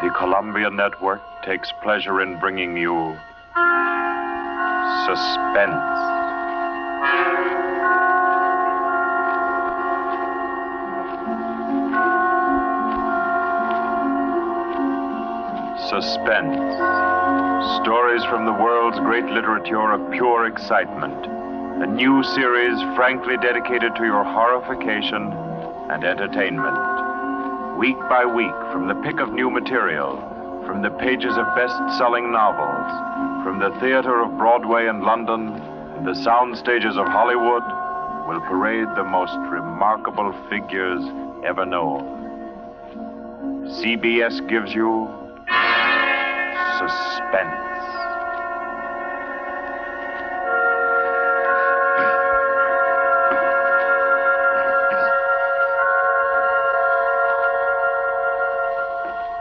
The Columbia Network takes pleasure in bringing you Suspense. Suspense. Stories from the world's great literature of pure excitement. A new series frankly dedicated to your horrification and entertainment. Week by week, from the pick of new material, from the pages of best-selling novels, from the theater of Broadway and London, and the sound stages of Hollywood, will parade the most remarkable figures ever known. CBS gives you Suspense.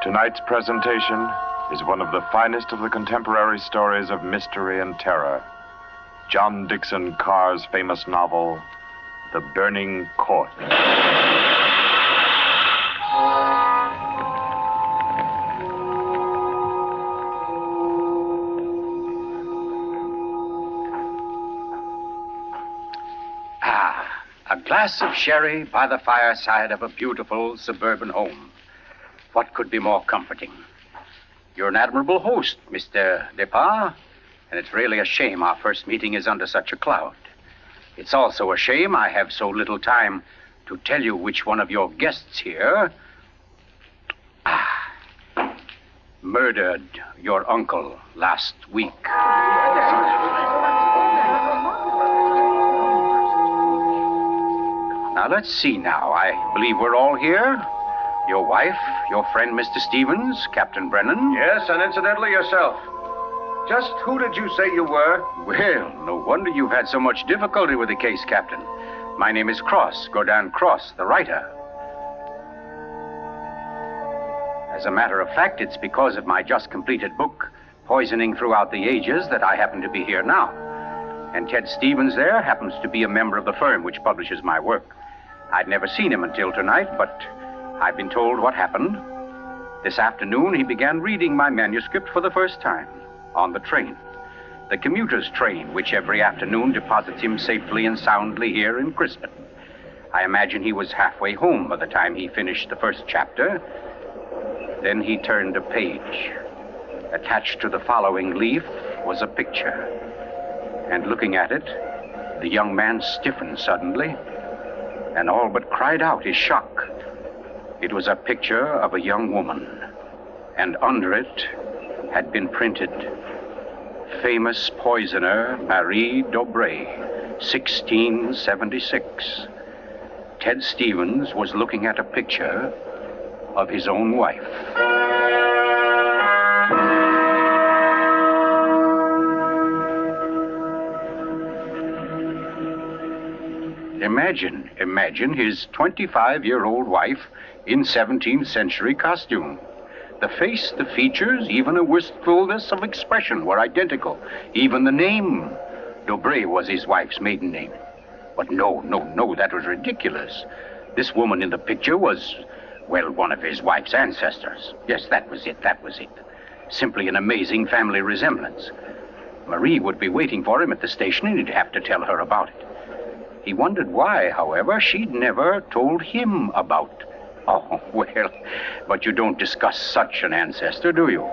Tonight's presentation is one of the finest of the contemporary stories of mystery and terror. John Dickson Carr's famous novel, The Burning Court. A glass of sherry by the fireside of a beautiful suburban home. What could be more comforting? You're an admirable host, Mr. Depart, and it's really a shame our first meeting is under such a cloud. It's also a shame I have so little time to tell you which one of your guests here murdered your uncle last week. Now, let's see now. I believe we're all here. Your wife, your friend, Mr. Stevens, Captain Brennan. Yes, and incidentally yourself. Just who did you say you were? Well, no wonder you've had so much difficulty with the case, Captain. My name is Cross, Gordon Cross, the writer. As a matter of fact, it's because of my just completed book, Poisoning Throughout the Ages, that I happen to be here now. And Ted Stevens there happens to be a member of the firm which publishes my work. I'd never seen him until tonight, but I've been told what happened. This afternoon, he began reading my manuscript for the first time on the train. The commuter's train, which every afternoon deposits him safely and soundly here in Crispin. I imagine he was halfway home by the time he finished the first chapter. Then he turned a page. Attached to the following leaf was a picture. And looking at it, the young man stiffened suddenly and all but cried out his shock. It was a picture of a young woman, and under it had been printed, famous poisoner Marie Dobré, 1676. Ted Stevens was looking at a picture of his own wife. Imagine his 25-year-old wife in 17th century costume. The face, the features, even a wistfulness of expression were identical. Even the name, Dobré, was his wife's maiden name. But no, that was ridiculous. This woman in the picture was, well, one of his wife's ancestors. Yes, that was it. Simply an amazing family resemblance. Marie would be waiting for him at the station, and he'd have to tell her about it. He wondered why, however, she'd never told him about. Oh, well, but you don't discuss such an ancestor, do you?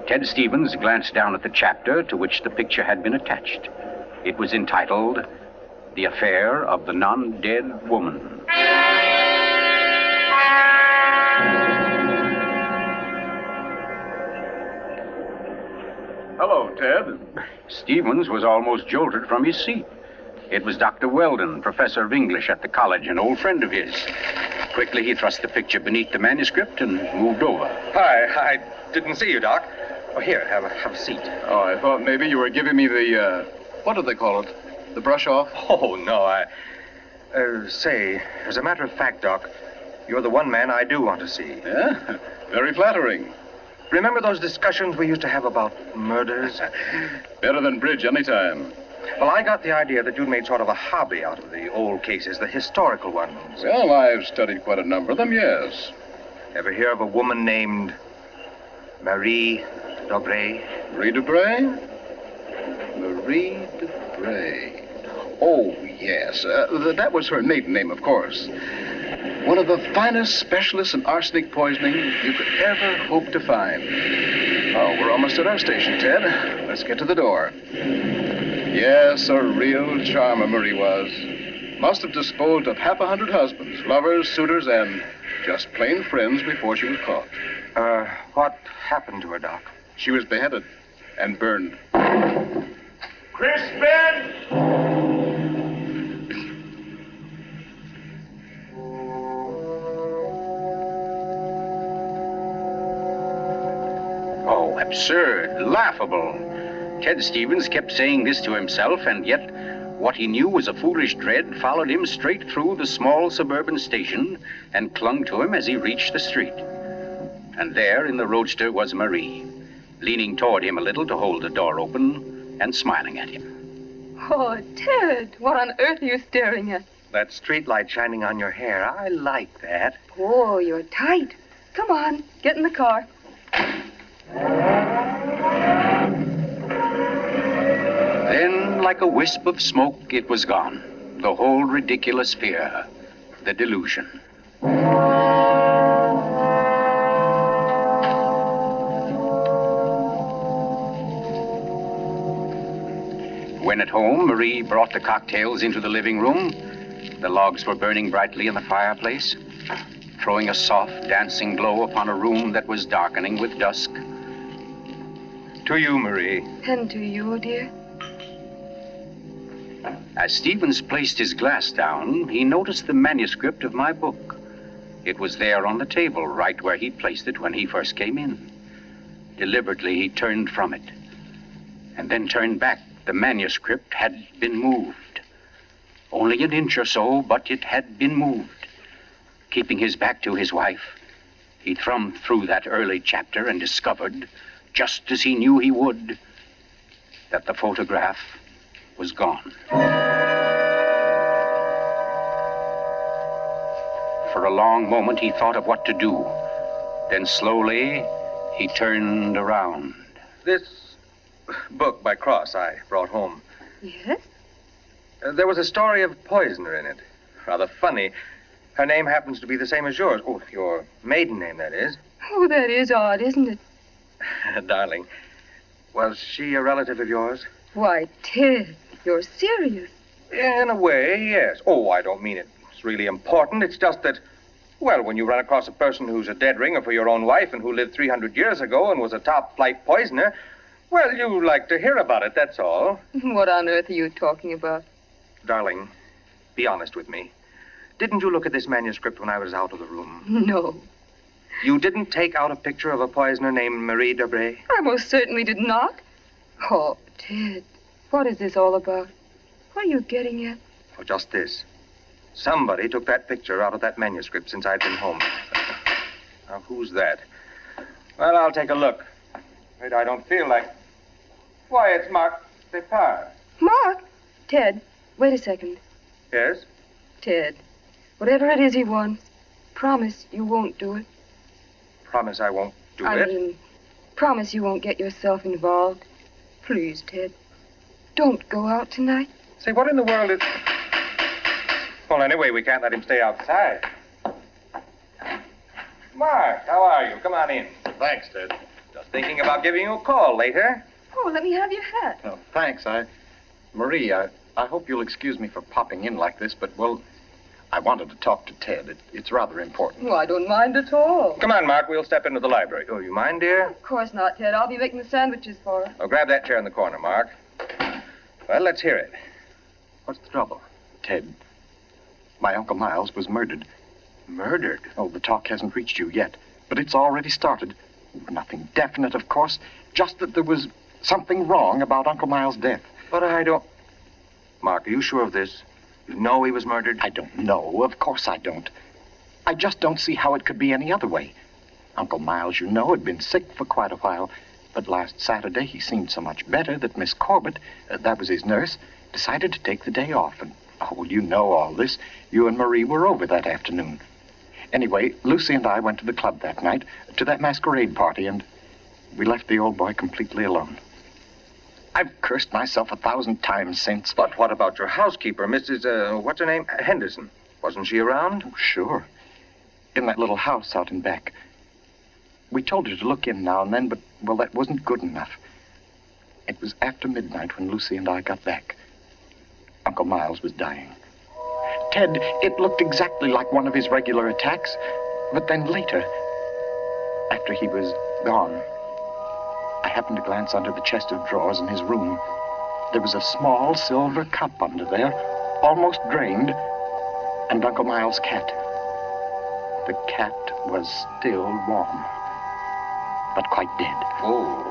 Ted Stevens glanced down at the chapter to which the picture had been attached. It was entitled, The Affair of the Non-Dead Woman. Hello, Ted. Stevens was almost jolted from his seat. It was Dr. Weldon, professor of English at the college, an old friend of his. Quickly, he thrust the picture beneath the manuscript and moved over. Hi, I didn't see you, Doc. Oh, here, have a seat. Oh, I thought maybe you were giving me the, what do they call it? The brush off? Oh, no, say, as a matter of fact, Doc, you're the one man I do want to see. Yeah? Very flattering. Remember those discussions we used to have about murders? Better than bridge anytime. Well, I got the idea that you'd made sort of a hobby out of the old cases, the historical ones. Well, I've studied quite a number of them, yes. Ever hear of a woman named Marie Dobré. Marie Debray? Marie Debray. Oh, yes. That was her maiden name, of course. One of the finest specialists in arsenic poisoning you could ever hope to find. Oh, we're almost at our station, Ted. Let's get to the door. Yes, a real charmer Marie was. Must have disposed of 100 husbands, lovers, suitors, and just plain friends before she was caught. What happened to her, Doc? She was beheaded and burned. Crispin! Oh, absurd, laughable. Ted Stevens kept saying this to himself, and yet what he knew was a foolish dread followed him straight through the small suburban station and clung to him as he reached the street. And there in the roadster was Marie, leaning toward him a little to hold the door open and smiling at him. Oh, Ted, what on earth are you staring at? That street light shining on your hair. I like that. Oh, you're tight. Come on, get in the car. Then, like a wisp of smoke, it was gone. The whole ridiculous fear, the delusion. When at home, Marie brought the cocktails into the living room. The logs were burning brightly in the fireplace, throwing a soft, dancing glow upon a room that was darkening with dusk. To you, Marie. And to you, dear. As Stevens placed his glass down, he noticed the manuscript of my book. It was there on the table, right where he'd placed it when he first came in. Deliberately, he turned from it, and then turned back. The manuscript had been moved. Only an inch or so, but it had been moved. Keeping his back to his wife, he thumbed through that early chapter and discovered, just as he knew he would, that the photograph was gone. For a long moment, he thought of what to do. Then slowly, he turned around. This book by Cross I brought home. Yes? There was a story of a poisoner in it. Rather funny. Her name happens to be the same as yours. Oh, your maiden name, that is. Oh, that is odd, isn't it? Darling, was she a relative of yours? Why, Ted, you're serious. In a way, yes. Oh, I don't mean it's really important. It's just that, well, when you run across a person who's a dead ringer for your own wife and who lived 300 years ago and was a top-flight poisoner, well, you like to hear about it, that's all. What on earth are you talking about? Darling, be honest with me. Didn't you look at this manuscript when I was out of the room? No. You didn't take out a picture of a poisoner named Marie Dobré? I most certainly did not. Oh, Ted, what is this all about? What are you getting at? Oh, just this. Somebody took that picture out of that manuscript since I'd been home. Now, who's that? Well, I'll take a look. Wait, I don't feel like... Why, it's Mark Depard. Mark? Ted, wait a second. Yes? Ted, whatever it is he wants, promise you won't do it. Promise I won't do I it? mean, promise you won't get yourself involved. Please, Ted, don't go out tonight. Say, what in the world is... Well, anyway, we can't let him stay outside. Mark, how are you? Come on in. Thanks, Ted. Just thinking about giving you a call later. Oh, let me have your hat. Oh, thanks. Marie, I hope you'll excuse me for popping in like this, but, well, I wanted to talk to Ted. It's rather important. Oh, I don't mind at all. Come on, Mark, we'll step into the library. Oh, you mind, dear? Of course not, Ted. I'll be making the sandwiches for her. Oh, grab that chair in the corner, Mark. Well, let's hear it. What's the trouble? Ted, my Uncle Miles was murdered. Murdered? Oh, the talk hasn't reached you yet, but it's already started. Nothing definite, of course, just that there was something wrong about Uncle Miles' death. But I don't... Mark, are you sure of this? You know he was murdered? I don't know. Of course I don't. I just don't see how it could be any other way. Uncle Miles, you know, had been sick for quite a while, but last Saturday he seemed so much better that Miss Corbett, that was his nurse, decided to take the day off. And, oh, you know all this. You and Marie were over that afternoon. Anyway, Lucy and I went to the club that night, to that masquerade party, and... we left the old boy completely alone. I've cursed myself 1,000 times since. But what about your housekeeper, Mrs., what's her name? Henderson. Wasn't she around? Oh, sure. In that little house out in back. We told her to look in now and then, but, well, that wasn't good enough. It was after midnight when Lucy and I got back. Uncle Miles was dying. Ted, it looked exactly like one of his regular attacks, but then later, after he was gone, I happened to glance under the chest of drawers in his room. There was a small silver cup under there, almost drained, and Uncle Miles' cat. The cat was still warm, but quite dead. Oh.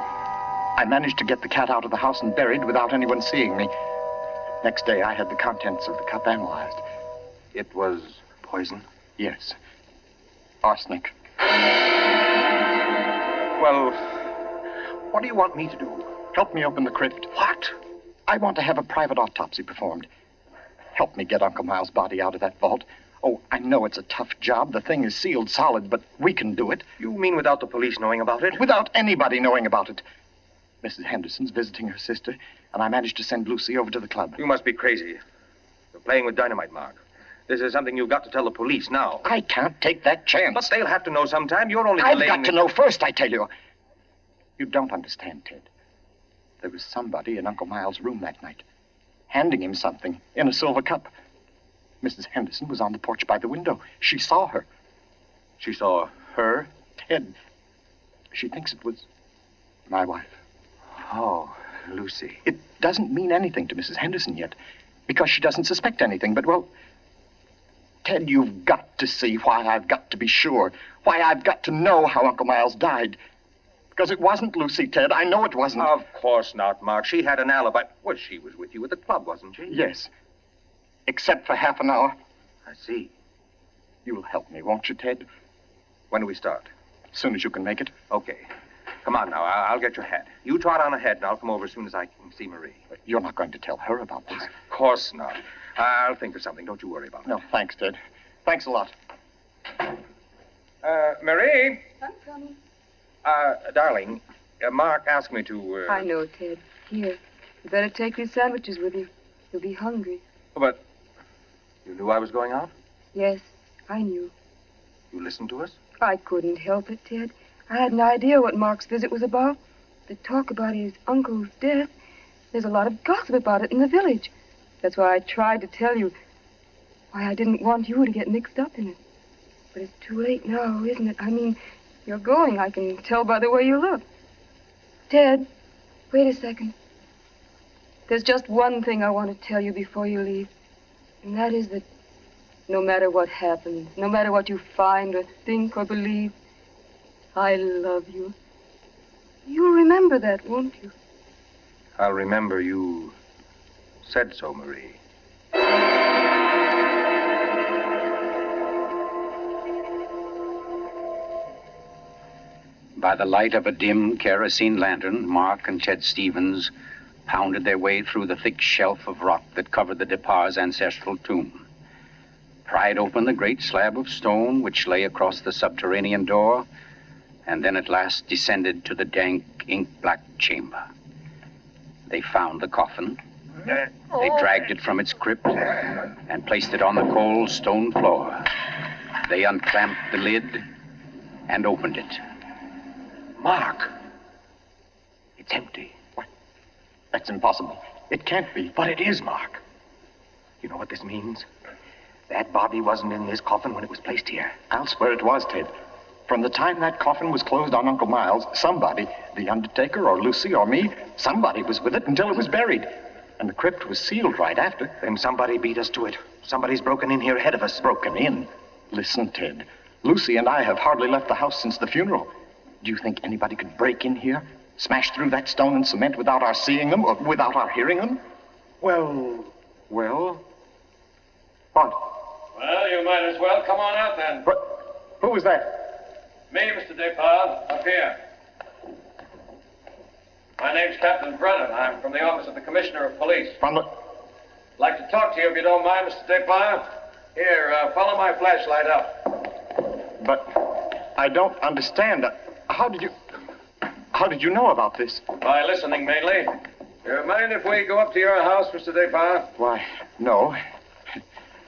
I managed to get the cat out of the house and buried without anyone seeing me. Next day, I had the contents of the cup analyzed. It was poison? Yes. Arsenic. Well, what do you want me to do? Help me open the crypt. What? I want to have a private autopsy performed. Help me get Uncle Miles' body out of that vault. Oh, I know it's a tough job. The thing is sealed solid, but we can do it. You mean without the police knowing about it? Without anybody knowing about it. Mrs. Henderson's visiting her sister, and I managed to send Lucy over to the club. You must be crazy. You're playing with dynamite, Mark. This is something you've got to tell the police now. I can't take that chance. But they'll have to know sometime. You're only I've delaying... got to know first, I tell you. You don't understand, Ted. There was somebody in Uncle Miles' room that night, handing him something in a silver cup. Mrs. Henderson was on the porch by the window. She saw her. She saw her? Ted, she thinks it was my wife. Oh, Lucy. It doesn't mean anything to Mrs. Henderson yet, because she doesn't suspect anything, but, well, Ted, you've got to see why I've got to be sure, why I've got to know how Uncle Miles died. Because it wasn't Lucy, Ted. I know it wasn't. Of course not, Mark. She had an alibi. Well, she was with you at the club, wasn't she? Yes. Except for half an hour. I see. You'll help me, won't you, Ted? When do we start? As soon as you can make it. Okay. Come on now. I'll get your hat. You trot on ahead, and I'll come over as soon as I can see Marie. You're not going to tell her about this. Of course not. I'll think of something. Don't you worry about it. No, thanks, Ted. Thanks a lot. Marie? I'm coming. Darling, Mark asked me to, I know, Ted. Here. You better take these sandwiches with you. You'll be hungry. But you knew I was going out? Yes, I knew. You listened to us? I couldn't help it, Ted. I had an idea what Mark's visit was about. The talk about his uncle's death. There's a lot of gossip about it in the village. That's why I tried to tell you. Why I didn't want you to get mixed up in it. But it's too late now, isn't it? I mean, you're going. I can tell by the way you look. Ted, wait a second. There's just one thing I want to tell you before you leave. And that is that no matter what happens, no matter what you find or think or believe, I love you. You'll remember that, won't you? I'll remember you said so, Marie. By the light of a dim kerosene lantern, Mark and Ted Stevens pounded their way through the thick shelf of rock that covered the Depar's ancestral tomb, pried open the great slab of stone which lay across the subterranean door, and then at last descended to the dank, ink-black chamber. They found the coffin. They dragged it from its crypt and placed it on the cold stone floor. They unclamped the lid and opened it. Mark! It's empty. What? That's impossible. It can't be. But it is, Mark. You know what this means? That body wasn't in this coffin when it was placed here. I'll swear it was, Ted. From the time that coffin was closed on Uncle Miles, somebody, the undertaker or Lucy or me, somebody was with it until it was buried. And the crypt was sealed right after. Then somebody beat us to it. Somebody's broken in here ahead of us. Broken in? Listen, Ted. Lucy and I have hardly left the house since the funeral. Do you think anybody could break in here, smash through that stone and cement without our seeing them or without our hearing them? Well... What? Well, you might as well come on out then. What? Who was that? Me, Mr. Depard, up here. My name's Captain Brennan. I'm from the office of the Commissioner of Police. From the... Like to talk to you if you don't mind, Mr. Depard. Here, follow my flashlight up. But I don't understand. How How did you know about this? By listening, mainly. You mind if we go up to your house, Mr. Depart? Why, no.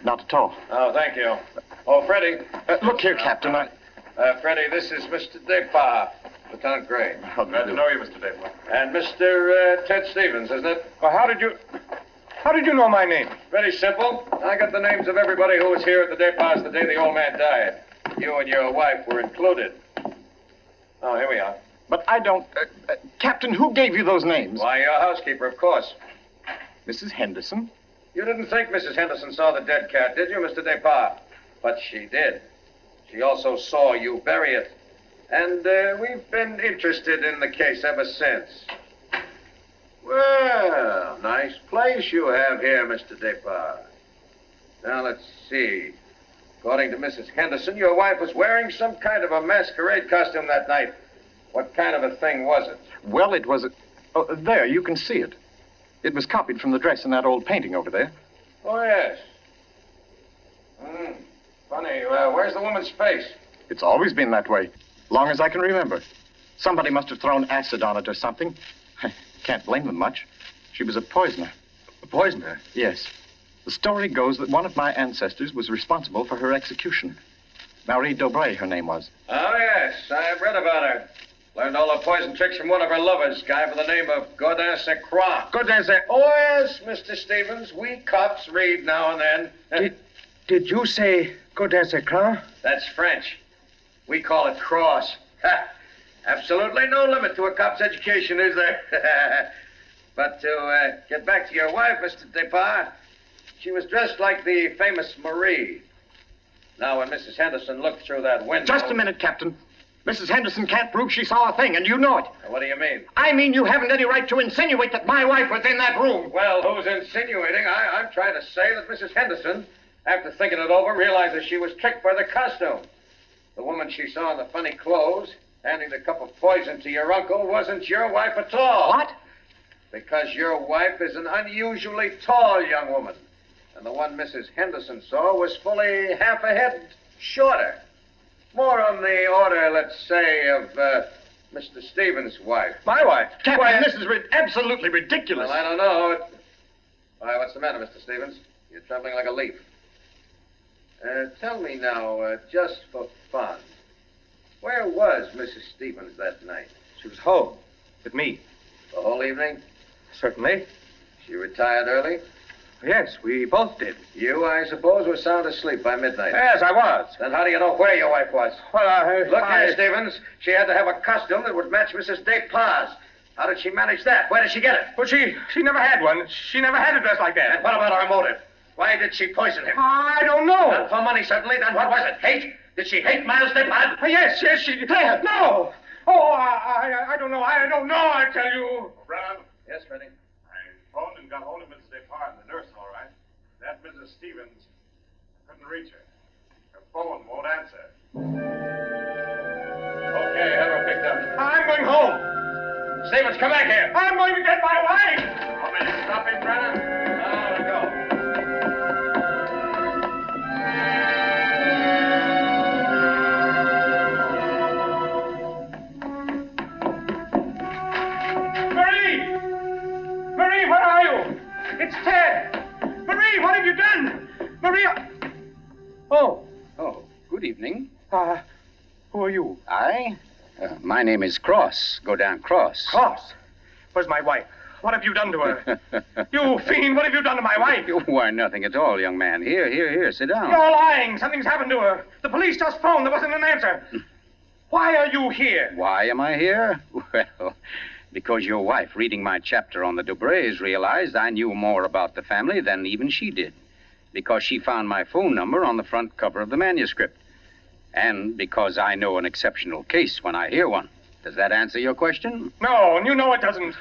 Not at all. Oh, thank you. Oh, Freddie. Look here, Captain. Freddie, this is Mr. Depart, Lieutenant Gray. Glad to know you, Mr. Depart. And Mr. Ted Stevens, isn't it? Well, how did you know my name? Very simple. I got the names of everybody who was here at the Departs the day the old man died. You and your wife were included. Oh, here we are. But I don't... Captain, who gave you those names? Why, your housekeeper, of course. Mrs. Henderson? You didn't think Mrs. Henderson saw the dead cat, did you, Mr. Depart? But she did. She also saw you bury it. And we've been interested in the case ever since. Well, nice place you have here, Mr. Depart. Now, let's see. According to Mrs. Henderson, your wife was wearing some kind of a masquerade costume that night. What kind of a thing was it? Well, it was a... Oh, there, you can see it. It was copied from the dress in that old painting over there. Oh, yes. Funny. Where's the woman's face? It's always been that way, long as I can remember. Somebody must have thrown acid on it or something. Can't blame them much. She was a poisoner. A poisoner? Yes. The story goes that one of my ancestors was responsible for her execution. Marie Dobré, her name was. Oh, yes. I've read about her. Learned all her poison tricks from one of her lovers, guy by the name of Godin Saint-Croix. Godin Saint... Oh, yes, Mr. Stevens. We cops read now and then. Did you say Godin Saint-Croix? That's French. We call it cross. Absolutely no limit to a cop's education, is there? But to get back to your wife, Mr. Depart, she was dressed like the famous Marie. Now, when Mrs. Henderson looked through that window... Just a minute, Captain. Mrs. Henderson can't prove she saw a thing, and you know it. What do you mean? I mean you haven't any right to insinuate that my wife was in that room. Well, who's insinuating? I'm trying to say that Mrs. Henderson, after thinking it over, realized she was tricked by the costume. The woman she saw in the funny clothes, handing the cup of poison to your uncle, wasn't your wife at all. What? Because your wife is an unusually tall young woman. And the one Mrs. Henderson saw was fully half a head shorter. More on the order, let's say, of Mr. Stevens' wife. My wife? Captain, this is absolutely ridiculous. Well, I don't know. Why, what's the matter, Mr. Stevens? You're trembling like a leaf. Tell me now, just for fun, where was Mrs. Stevens that night? She was home with me. The whole evening? Certainly. She retired early? Yes, we both did. You, I suppose, were sound asleep by midnight. Yes, I was. Then how do you know where your wife was? Well, Look here, Stevens. She had to have a costume that would match Mrs. Despas. How did she manage that? Where did she get it? Well, she never had one. She never had a dress like that. And what about her motive? Why did she poison him? I don't know. Not for money, certainly. Then what was it? Hate? Did she hate Miles Despas? Yes, she did. No. Oh, I don't know. I don't know, I tell you. Brown? Yes, Freddie? I phoned and got hold of Mrs. Depart and the nurse, all right. That Mrs. Stevens, I couldn't reach her. Her phone won't answer. Okay, have her picked up. I'm going home. Stevens, come back here. I'm going to get my wife. Want me to stop him, Brennan? No, go. Marie, where are you? It's Ted. Marie, what have you done? Maria. Oh, good evening. who are you? My name is Cross, Godin Cross. Cross. Where's my wife? What have you done to her? You fiend, what have you done to my wife? Why, nothing at all, young man. Here, sit down. You're lying. Something's happened to her. The police just phoned. There wasn't an answer. Why are you here? Why am I here? Well, because your wife, reading my chapter on the Dobrés, realized I knew more about the family than even she did. Because she found my phone number on the front cover of the manuscript. And because I know an exceptional case when I hear one. Does that answer your question? No, and you know it doesn't.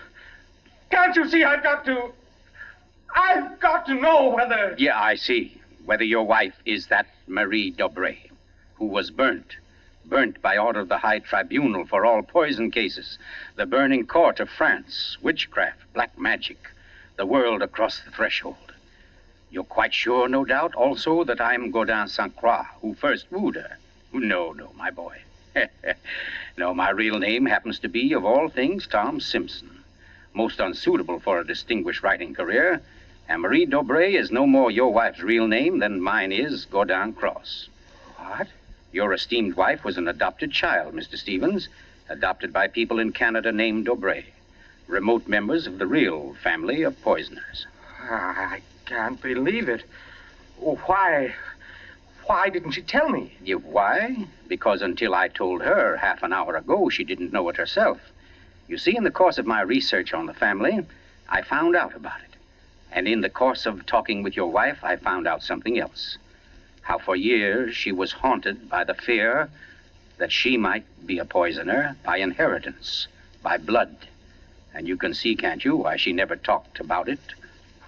Can't you see I've got to know whether... Yeah, I see. Whether your wife is that Marie Dobré, who was burnt by order of the High Tribunal for all poison cases, the burning court of France, witchcraft, black magic, the world across the threshold. You're quite sure, no doubt, also, that I'm Godin Saint-Croix, who first wooed her. No, my boy. No, my real name happens to be, of all things, Tom Simpson. Most unsuitable for a distinguished writing career. And Marie Dobray is no more your wife's real name than mine is Godin Cross. What? Your esteemed wife was an adopted child, Mr. Stevens, adopted by people in Canada named Dobray, remote members of the real family of poisoners. I can't believe it. Why? Why didn't she tell me? Why? Because until I told her half an hour ago, she didn't know it herself. You see, in the course of my research on the family, I found out about it. And in the course of talking with your wife, I found out something else. How for years she was haunted by the fear that she might be a poisoner by inheritance, by blood. And you can see, can't you, why she never talked about it,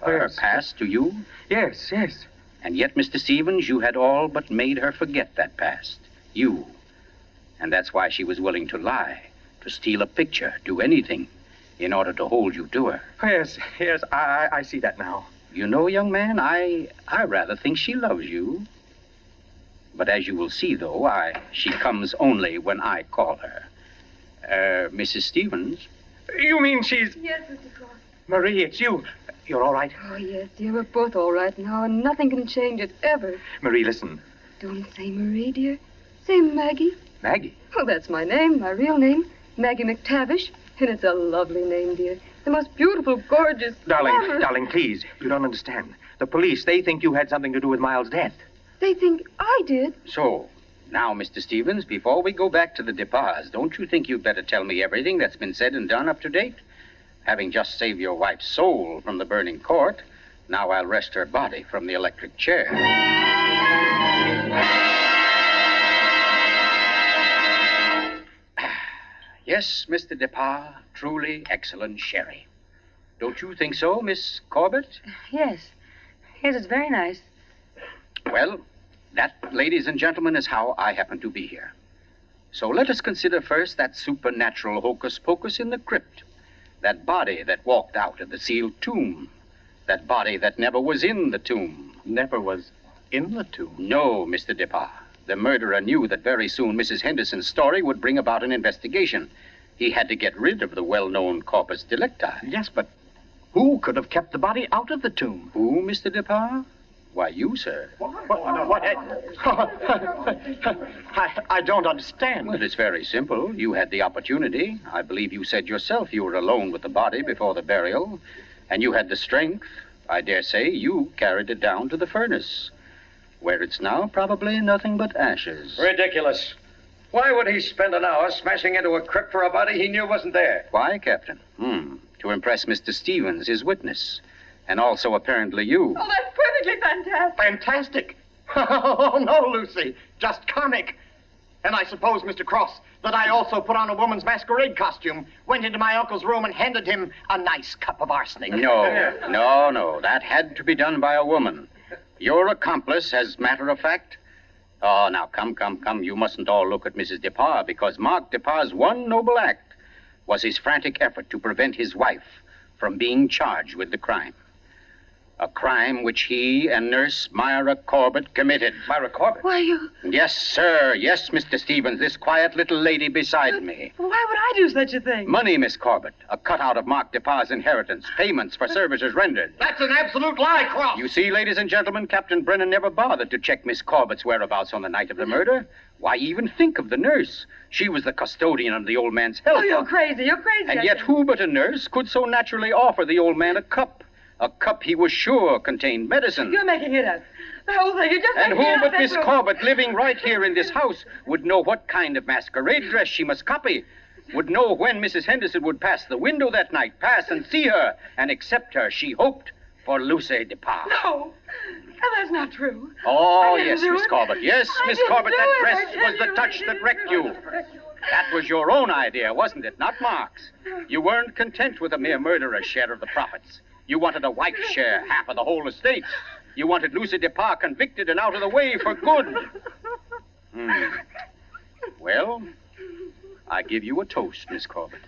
or her past to you? Yes, yes. And yet, Mr. Stevens, you had all but made her forget that past. You. And that's why she was willing to lie, to steal a picture, do anything, in order to hold you to her. Yes, yes, I see that now. You know, young man, I rather think she loves you. But as you will see, though, she comes only when I call her. Mrs. Stevens? You mean she's... Yes, Mr. Cross. Marie, it's you. You're all right? Oh, yes, dear. We're both all right now, and nothing can change it, ever. Marie, listen. Don't say Marie, dear. Say Maggie. Maggie? Oh, that's my name, my real name. Maggie McTavish. And it's a lovely name, dear. The most beautiful, gorgeous... Darling, please. You don't understand. The police, they think you had something to do with Miles' death. They think I did. So, now, Mr. Stevens, before we go back to the Depas, don't you think you'd better tell me everything that's been said and done up to date? Having just saved your wife's soul from the burning court, now I'll wrest her body from the electric chair. Yes, Mr. Depas, truly excellent sherry. Don't you think so, Miss Corbett? Yes. Yes, it's very nice. Well, that, ladies and gentlemen, is how I happen to be here. So let us consider first that supernatural hocus pocus in the crypt. That body that walked out of the sealed tomb. That body that never was in the tomb. Never was in the tomb? No, Mr. Depas. The murderer knew that very soon Mrs. Henderson's story would bring about an investigation. He had to get rid of the well-known corpus delicti. Yes, but who could have kept the body out of the tomb? Who, Mr. Depas? Why, you, sir. What? I don't understand. Well, it's very simple. You had the opportunity. I believe you said yourself you were alone with the body before the burial. And you had the strength. I dare say you carried it down to the furnace, where it's now probably nothing but ashes. Ridiculous. Why would he spend an hour smashing into a crypt for a body he knew wasn't there? Why, Captain? To impress Mr. Stevens, his witness. And also, apparently, you. Oh, that's perfectly fantastic. Fantastic? Oh, no, Lucy. Just comic. And I suppose, Mr. Cross, that I also put on a woman's masquerade costume, went into my uncle's room, and handed him a nice cup of arsenic. No. That had to be done by a woman. Your accomplice, as matter of fact. Oh, now, come. You mustn't all look at Mrs. Depas, because Mark Depas' one noble act was his frantic effort to prevent his wife from being charged with the crime. A crime which he and Nurse Myra Corbett committed. Myra Corbett? Why, you... Yes, sir. Yes, Mr. Stevens, this quiet little lady beside me. Why would I do such a thing? Money, Miss Corbett. A cutout of Mark Depas' inheritance. Payments for services rendered. That's an absolute lie, Cross. You see, ladies and gentlemen, Captain Brennan never bothered to check Miss Corbett's whereabouts on the night of the murder. Why even think of the nurse? She was the custodian of the old man's health. Oh, you're crazy. And yet who but a nurse could so naturally offer the old man a cup? A cup he was sure contained medicine. You're making it up. The whole thing, you're just And making it who up. but Miss Corbett, living right here in this house, would know what kind of masquerade dress she must copy, would know when Mrs. Henderson would pass the window that night, pass and see her, and accept her, she hoped, for Lucy Depas. No, that's not true. Oh, yes, Miss Corbett. Yes, I Miss didn't Corbett, do that it. dress was the touch that wrecked you. That was your own idea, wasn't it? Not Mark's. You weren't content with a mere murderer's share of the profits. You wanted a wife's share, half of the whole estate. You wanted Lucy Depas convicted and out of the way for good. Well, I give you a toast, Miss Corbett,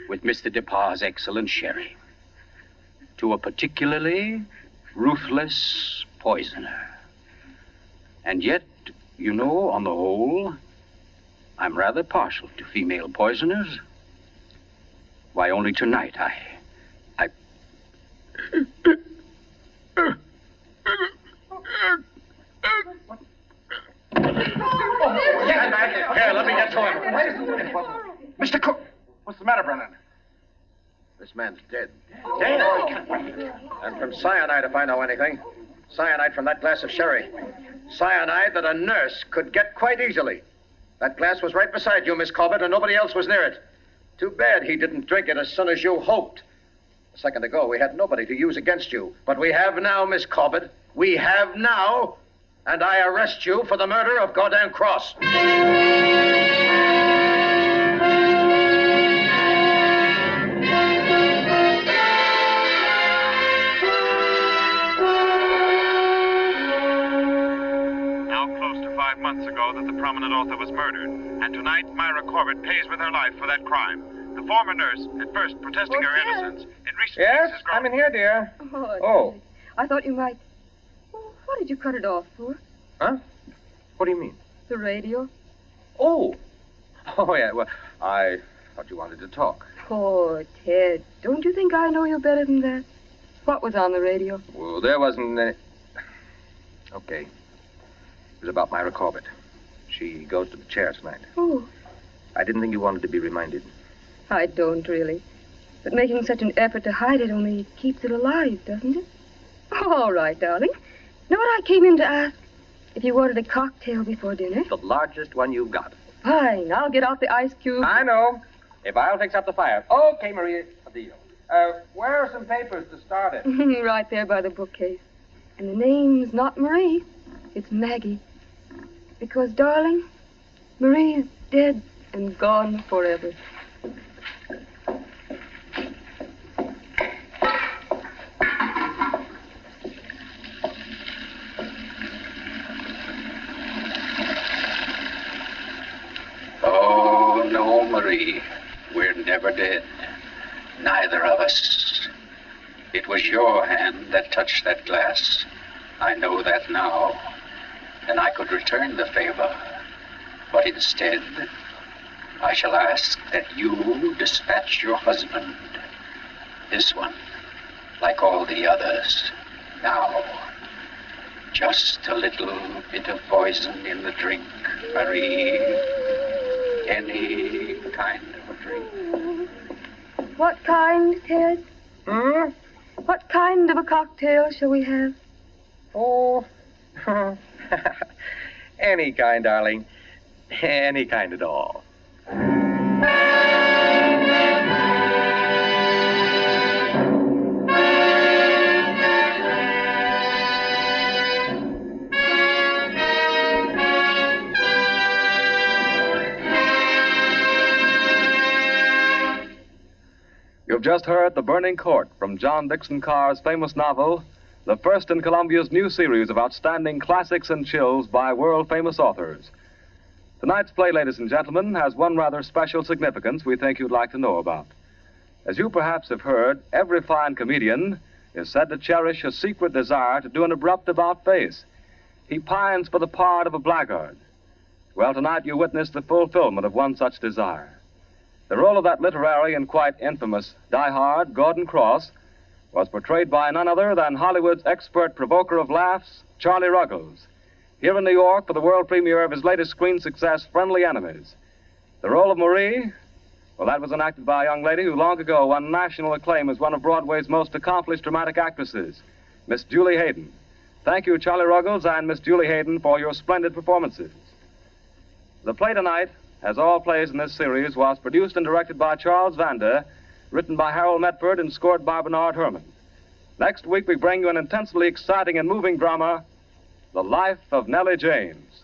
with Mr. Depas' excellent sherry, to a particularly ruthless poisoner. And yet, you know, on the whole, I'm rather partial to female poisoners. Why, only tonight I... Get back here. Let me get to him. Mr. Cook! What's the matter, Brennan? This man's dead. Dead? And from cyanide, if I know anything. Cyanide from that glass of sherry. Cyanide that a nurse could get quite easily. That glass was right beside you, Miss Corbett, and nobody else was near it. Too bad he didn't drink it as soon as you hoped. A second ago, we had nobody to use against you. But we have now, Miss Corbett. We have now. And I arrest you for the murder of Gordon Cross. Months ago that the prominent author was murdered, and tonight Myra Corbett pays with her life for that crime. The former nurse, at first protesting her innocence, in recent Yes, weeks has grown... I'm in here, dear. Oh. I thought you might... Oh, what did you cut it off for? Huh? What do you mean? The radio. Oh, yeah, well, I thought you wanted to talk. Oh, Ted, don't you think I know you better than that? What was on the radio? Well, there wasn't any... Okay. It was about Myra Corbett. She goes to the chair tonight. Oh. I didn't think you wanted to be reminded. I don't, really. But making such an effort to hide it only keeps it alive, doesn't it? All right, darling. Know what I came in to ask? If you wanted a cocktail before dinner? The largest one you've got. Fine. I'll get out the ice cube. I know. If I'll fix up the fire. Okay, Maria, a deal. Where are some papers to start it? Right there by the bookcase. And the name's not Marie. It's Maggie. Because, darling, Marie's dead and gone forever. Oh, no, Marie. We're never dead. Neither of us. It was your hand that touched that glass. I know that now. And I could return the favor. But instead, I shall ask that you dispatch your husband. This one, like all the others. Now, just a little bit of poison in the drink, Marie. Any kind of a drink. What kind, Ted? What kind of a cocktail shall we have? Oh, any kind, darling. Any kind at all. You've just heard The Burning Court from John Dixon Carr's famous novel, the first in Columbia's new series of outstanding classics and chills by world-famous authors. Tonight's play, ladies and gentlemen, has one rather special significance we think you'd like to know about. As you perhaps have heard, every fine comedian is said to cherish a secret desire to do an abrupt about-face. He pines for the part of a blackguard. Well, tonight you witness the fulfillment of one such desire. The role of that literary and quite infamous diehard, Gordon Cross, was portrayed by none other than Hollywood's expert provoker of laughs, Charlie Ruggles, here in New York for the world premiere of his latest screen success, Friendly Enemies. The role of Marie, well, that was enacted by a young lady who long ago won national acclaim as one of Broadway's most accomplished dramatic actresses, Miss Julie Hayden. Thank you, Charlie Ruggles and Miss Julie Hayden, for your splendid performances. The play tonight, as all plays in this series, was produced and directed by Charles Vander, written by Harold Medford and scored by Bernard Herrmann. Next week, we bring you an intensely exciting and moving drama, The Life of Nellie James.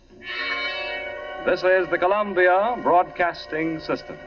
This is the Columbia Broadcasting System.